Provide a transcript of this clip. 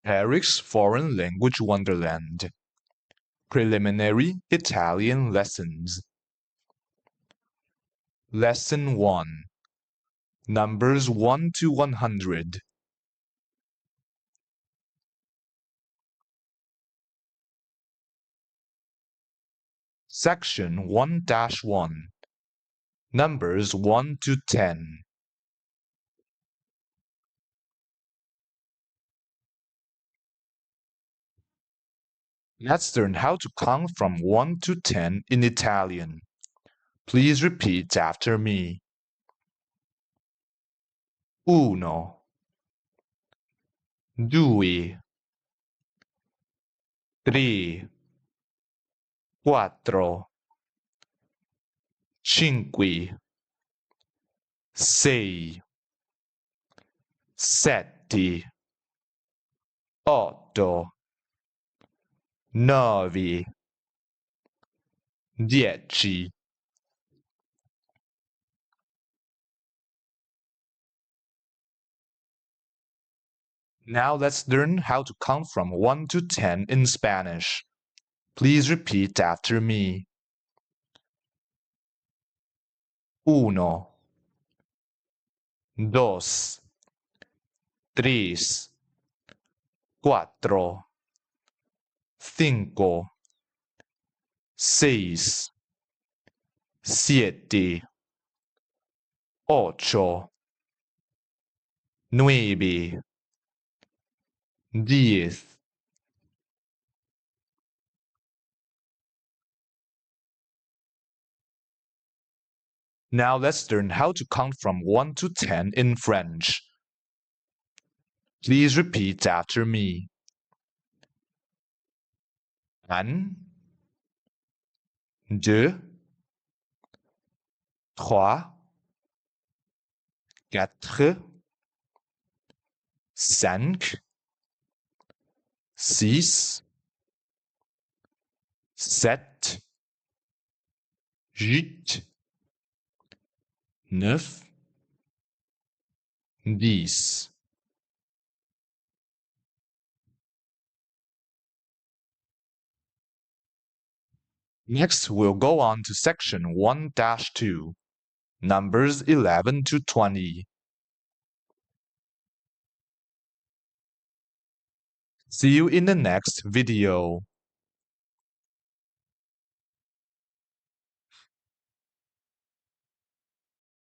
Eric's Foreign Language Wonderland. Preliminary Italian Lessons. Lesson 1. Numbers 1 to 100. Section 1-1. Numbers 1 to 10. Let's learn how to count from 1 to 10 in Italian. Please repeat after me. 1, 2, 3, 4, 5, 6, 7, 8, 9, 10. Now let's learn how to count from 1 to 10 in Spanish. Please repeat after me. 1, 2, 3, 4, 5, 6, 7, 8, 9, 10. Now let's learn how to count from 1 to 10 in French. Please repeat after me. 1, 2, 3, 4, 5, 6, 7, 8, 9, 10. Next, we'll go on to section 1-2, numbers 11 to 20. See you in the next video.